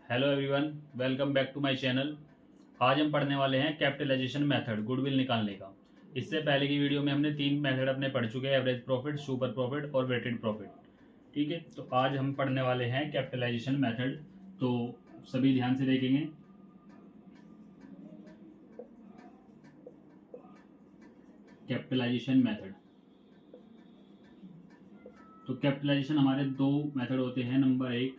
Hello everyone, welcome back to my channel. आज हम पढ़ने वाले हैं कैपिटलाइजेशन मेथड, गुडविल निकालने का। इससे पहले की वीडियो में हमने तीन मेथड अपने पढ़ चुके हैं, एवरेज प्रॉफिट, सुपर प्रॉफिट और वेटेड प्रॉफिट। ठीक है, तो आज हम पढ़ने वाले हैं कैपिटलाइजेशन मेथड। तो सभी ध्यान से देखेंगे। कैपिटलाइजेशन मेथड, तो कैपिटलाइजेशन हमारे दो मेथड होते हैं। नंबर एक,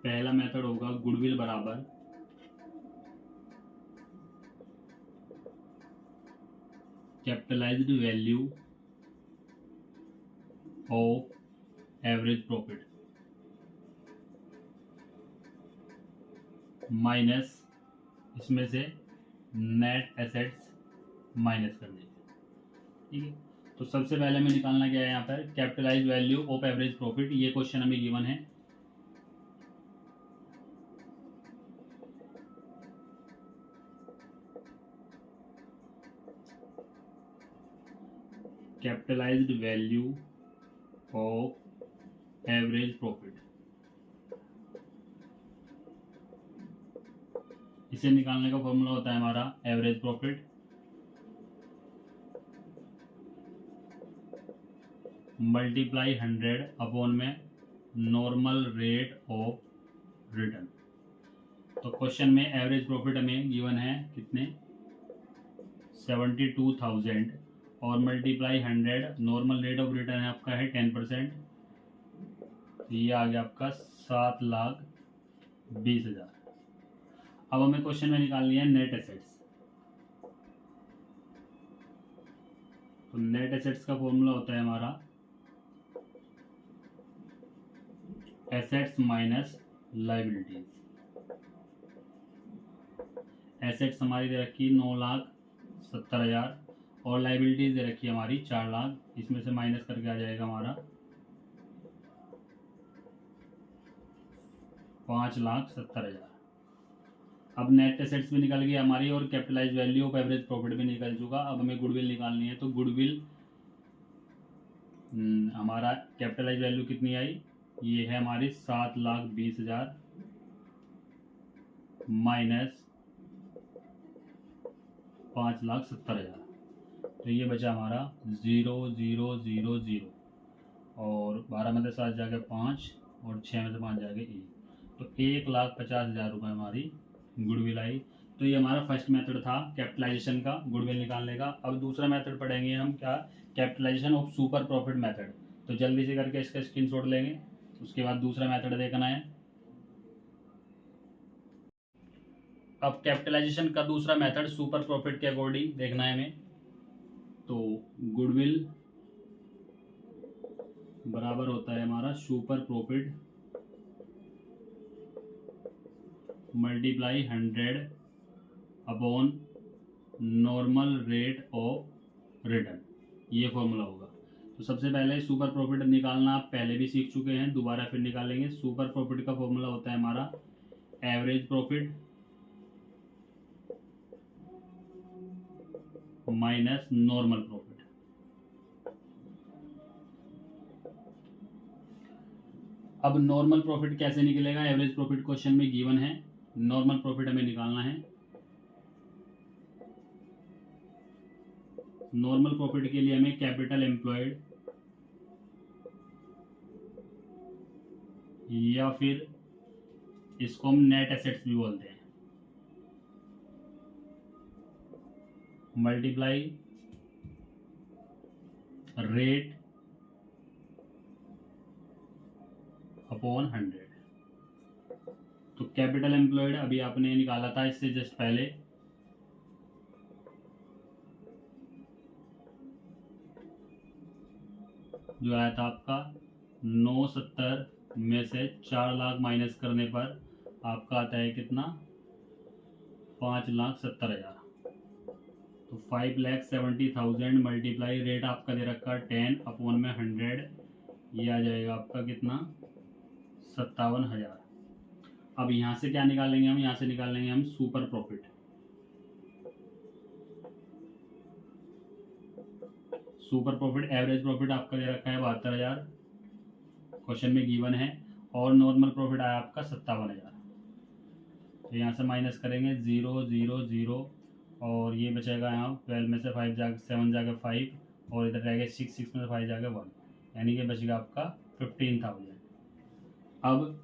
पहला मेथड होगा गुडविल बराबर capitalised value of average profit minus इसमें से नेट एसेट्स माइनस कर देंगे। ठीक है, तो सबसे पहले हमें निकालना क्या है यहाँ पर, capitalise value of average profit. ये क्वेश्चन हमें गिवन है। Capitalised value of average profit, इसे निकालने का फॉर्मूला होता है हमारा एवरेज प्रॉफिट मल्टीप्लाई 100 अपॉन में नॉर्मल रेट ऑफ रिटर्न। तो क्वेश्चन में एवरेज प्रॉफिट हमें गिवन है कितने, 72,000 और multiply 100, normal rate of return है आपका है 10%। ये आ गया आपका 7,20,000। अब हमें क्वेश्चन में निकालनी है नेट एसेट्स। तो नेट एसेट्स का फॉर्मूला होता है हमारा एसेट्स माइनस लाइबिलिटीज। एसेट्स हमारी दे रखी 9,70,000 और लाइबिलिटीज दे रखी है हमारी 4 लाख। इसमें से माइनस करके आ जाएगा हमारा 5,70,000। अब नेट एसेट्स भी निकल गई हमारी और capitalise value of average profit भी निकल चुका। अब हमें गुडविल निकालनी है। तो गुडविल हमारा कैपिटलाइज वैल्यू कितनी आई, ये है हमारी 7,20,000 माइनस 5,70,000। तो ये बचा हमारा 0,0,0,0 और 12 में से 7 जाके 5 और 6 में से 5 जाके 1। तो 1,50,000 रुपये हमारी गुडविल आई। तो ये हमारा फर्स्ट मेथड था कैपिटलाइजेशन का, गुडविल निकालने का। अब दूसरा मेथड पढ़ेंगे हम, क्या, capitalisation of super profit method. तो जल्दी से करके इसका स्क्रीनशॉट लेंगे, उसके बाद दूसरा मेथड देखना है। अब कैपिटलाइजेशन का दूसरा मेथड सुपर प्रॉफिट के अकॉर्डिंग देखना है हमें। तो गुडविल बराबर होता है हमारा super profit multiply 100 upon normal rate of return, ये फॉर्मूला होगा। तो सबसे पहले सुपर प्रॉफिट निकालना आप पहले भी सीख चुके हैं, दोबारा फिर निकालेंगे। सुपर प्रॉफिट का फॉर्मूला होता है हमारा average profit minus normal profit. अब नॉर्मल प्रॉफिट कैसे निकलेगा, एवरेज प्रॉफिट क्वेश्चन में गिवन है, नॉर्मल प्रॉफिट हमें निकालना है। नॉर्मल प्रॉफिट के लिए हमें कैपिटल एम्प्लॉयड या फिर इसको हम नेट एसेट्स भी बोलते हैं, मल्टीप्लाई रेट अपॉन 100। तो कैपिटल एम्प्लॉयड अभी आपने निकाला था इससे जस्ट पहले, जो आया था आपका 970 में से 4 लाख माइनस करने पर आपका आता है कितना, 5,70,000। तो 5,70,000 मल्टीप्लाई रेट आपका दे रखा 10 अपॉन में 100, ये आ जाएगा आपका कितना, 57,000। अब यहाँ से क्या निकालेंगे हम, यहाँ से निकालेंगे हम super profit. Super profit average profit आपका दे रखा है 72,000, क्वेश्चन में गिवन है, और नॉर्मल प्रॉफिट आया आपका 57,000। तो यहाँ से माइनस करेंगे 0 0 0 और ये बचेगा यहाँ 12 में से 5 जाकर 7 जाकर 5 और इधर रहेगा 6 में से 5 जाकर 1, यानी कि बचेगा आपका 15,000। अब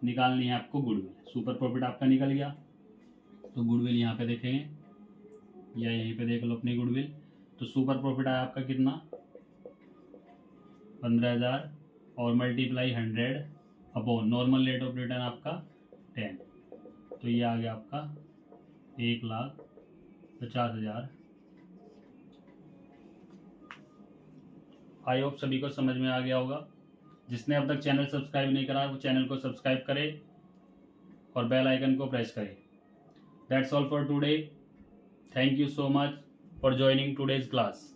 निकालनी है आपको गुडविल। सुपर प्रॉफिट आपका निकल गया, तो गुडविल यहाँ पे देखेंगे या यहीं पे देख लो अपनी गुडविल। तो सुपर प्रॉफिट आया आपका कितना 15,000 और multiply 100 upon normal rate of return आपका 10, तो ये आ गया आपका 1,50,000। आई होप सभी को समझ में आ गया होगा। जिसने अब तक चैनल सब्सक्राइब नहीं करा वो चैनल को सब्सक्राइब करे और बेल आइकन को प्रेस करे। That's all for today. Thank you so much for joining today's class.